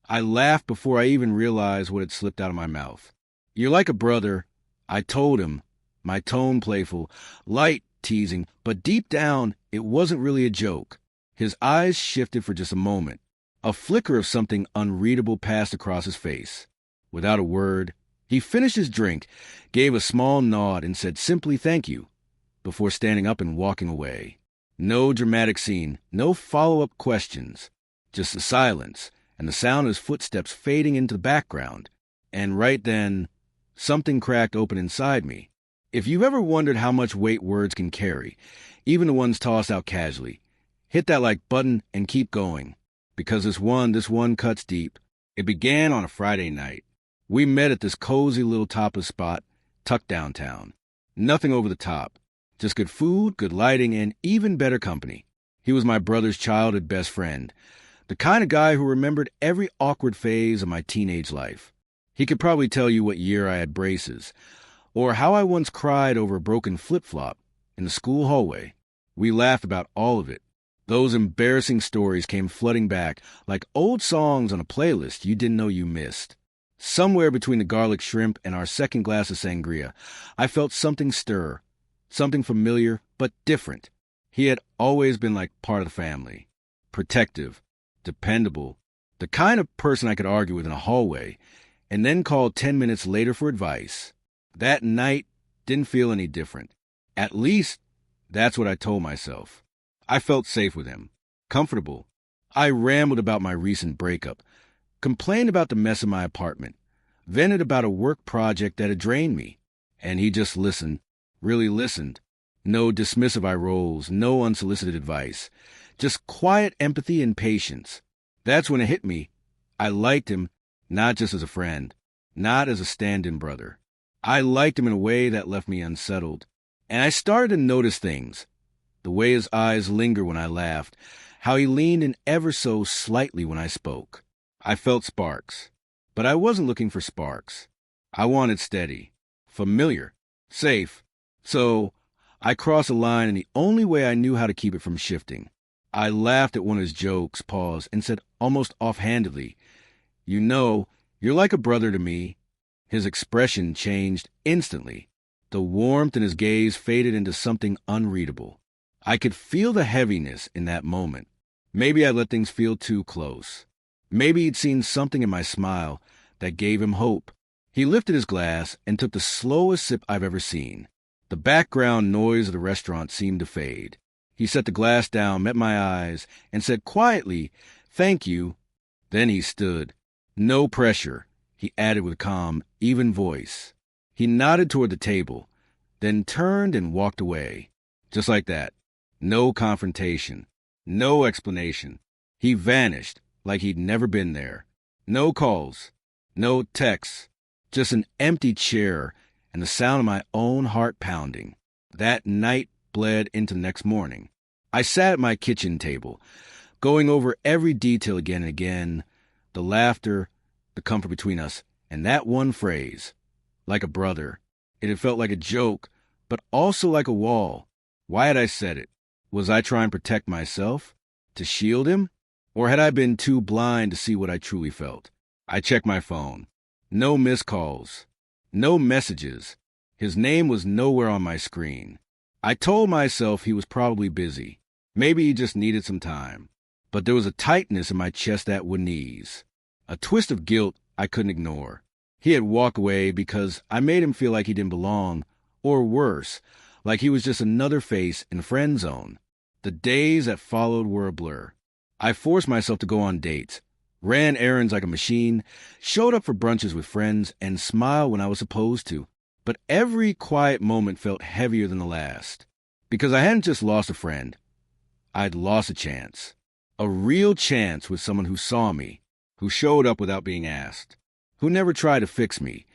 I laughed before I even realized what had slipped out of my mouth. "You're like a brother," I told him, my tone playful, light teasing, but deep down, it wasn't really a joke. His eyes shifted for just a moment. A flicker of something unreadable passed across his face. Without a word, he finished his drink, gave a small nod, and said simply "thank you," before standing up and walking away. No dramatic scene, no follow-up questions, just the silence and the sound of his footsteps fading into the background. And right then, something cracked open inside me. If you've ever wondered how much weight words can carry, even the ones tossed out casually, hit that like button and keep going. Because this one cuts deep. It began on a Friday night. We met at this cozy little tapas spot tucked downtown. Nothing over the top. Just good food, good lighting, and even better company. He was my brother's childhood best friend. The kind of guy who remembered every awkward phase of my teenage life. He could probably tell you what year I had braces, or how I once cried over a broken flip-flop in the school hallway. We laughed about all of it. Those embarrassing stories came flooding back like old songs on a playlist you didn't know you missed. Somewhere between the garlic shrimp and our second glass of sangria, I felt something stir, something familiar but different. He had always been like part of the family. Protective, dependable, the kind of person I could argue with in a hallway, and then call 10 minutes later for advice. That night didn't feel any different. At least, that's what I told myself. I felt safe with him, comfortable. I rambled about my recent breakup, complained about the mess in my apartment, vented about a work project that had drained me, and he just listened, really listened. No dismissive eye rolls, no unsolicited advice, just quiet empathy and patience. That's when it hit me. I liked him, not just as a friend, not as a stand-in brother. I liked him in a way that left me unsettled, and I started to notice things. The way his eyes lingered when I laughed, how he leaned in ever so slightly when I spoke. I felt sparks, but I wasn't looking for sparks. I wanted steady, familiar, safe. So I crossed a line in the only way I knew how to keep it from shifting. I laughed at one of his jokes, paused, and said almost offhandedly, "You know, you're like a brother to me." His expression changed instantly. The warmth in his gaze faded into something unreadable. I could feel the heaviness in that moment. Maybe I let things feel too close. Maybe he'd seen something in my smile that gave him hope. He lifted his glass and took the slowest sip I've ever seen. The background noise of the restaurant seemed to fade. He set the glass down, met my eyes, and said quietly, "Thank you." Then he stood. "No pressure," he added with calm, even voice. He nodded toward the table, then turned and walked away. Just like that. No confrontation. No explanation. He vanished like he'd never been there. No calls. No texts. Just an empty chair and the sound of my own heart pounding. That night bled into the next morning. I sat at my kitchen table, going over every detail again and again, the laughter, the comfort between us, and that one phrase, like a brother. It had felt like a joke, but also like a wall. Why had I said it? Was I trying to protect myself? To shield him? Or had I been too blind to see what I truly felt? I checked my phone. No missed calls. No messages. His name was nowhere on my screen. I told myself he was probably busy. Maybe he just needed some time. But there was a tightness in my chest that wouldn't ease. A twist of guilt I couldn't ignore. He had walked away because I made him feel like he didn't belong, or worse, like he was just another face in friend zone. The days that followed were a blur. I forced myself to go on dates, ran errands like a machine, showed up for brunches with friends, and smiled when I was supposed to. But every quiet moment felt heavier than the last. Because I hadn't just lost a friend. I'd lost a chance. A real chance with someone who saw me, who showed up without being asked, who never tried to fix me,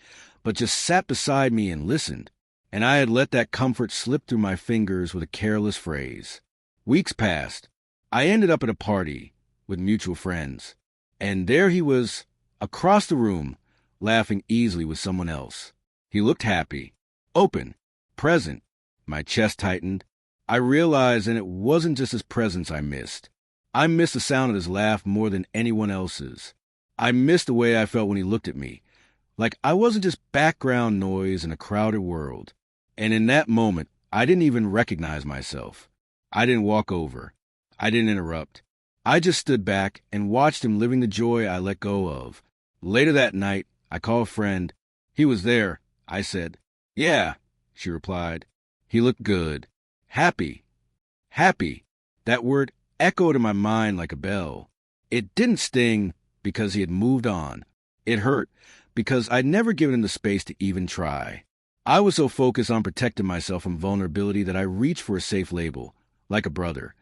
but just sat beside me and listened. And I had let that comfort slip through my fingers with a careless phrase. Weeks passed. I ended up at a party with mutual friends. And there he was, across the room, laughing easily with someone else. He looked happy, open, present. My chest tightened. I realized, and it wasn't just his presence I missed. I missed the sound of his laugh more than anyone else's. I missed the way I felt when he looked at me, like I wasn't just background noise in a crowded world. And in that moment, I didn't even recognize myself. I didn't walk over. I didn't interrupt. I just stood back and watched him living the joy I let go of. Later that night, I called a friend. He was there. I said, "Yeah," she replied. He looked good. Happy. Happy. That word echoed in my mind like a bell. It didn't sting because he had moved on. It hurt because I'd never given him the space to even try. I was so focused on protecting myself from vulnerability that I reached for a safe label, like a brother,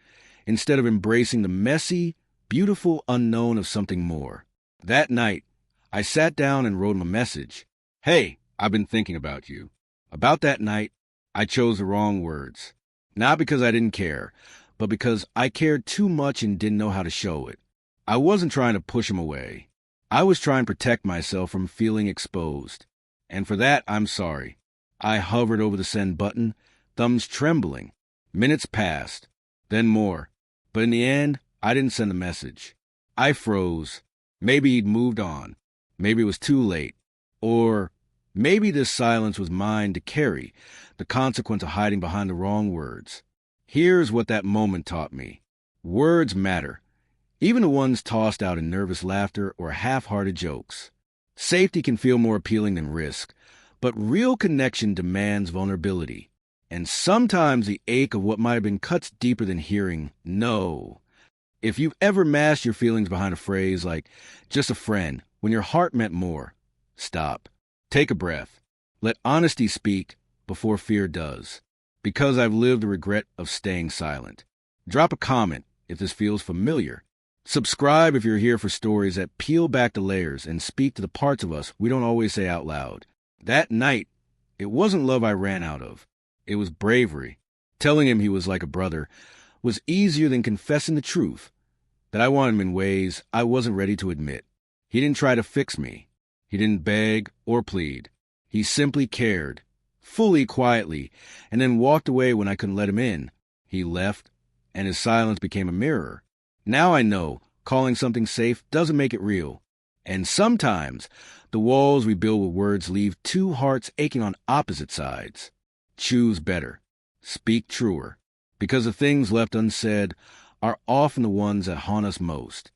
instead of embracing the messy, beautiful unknown of something more. That night, I sat down and wrote him a message. "Hey, I've been thinking about you." About that night, I chose the wrong words. Not because I didn't care, but because I cared too much and didn't know how to show it. I wasn't trying to push him away. I was trying to protect myself from feeling exposed. And for that, I'm sorry. I hovered over the send button, thumbs trembling. Minutes passed, then more. But in the end, I didn't send the message. I froze. Maybe he'd moved on. Maybe it was too late. Or maybe this silence was mine to carry, the consequence of hiding behind the wrong words. Here's what that moment taught me. Words matter, even the ones tossed out in nervous laughter or half-hearted jokes. Safety can feel more appealing than risk, but real connection demands vulnerability. And sometimes the ache of what might have been cuts deeper than hearing no. If you've ever masked your feelings behind a phrase like, "just a friend," when your heart meant more, stop. Take a breath. Let honesty speak before fear does. Because I've lived the regret of staying silent. Drop a comment if this feels familiar. Subscribe if you're here for stories that peel back the layers and speak to the parts of us we don't always say out loud. That night, it wasn't love I ran out of. It was bravery. Telling him he was like a brother was easier than confessing the truth, that I wanted him in ways I wasn't ready to admit. He didn't try to fix me. He didn't beg or plead. He simply cared, fully, quietly, and then walked away when I couldn't let him in. He left, and his silence became a mirror. Now I know calling something safe doesn't make it real. And sometimes the walls we build with words leave two hearts aching on opposite sides. Choose better. Speak truer. Because the things left unsaid are often the ones that haunt us most.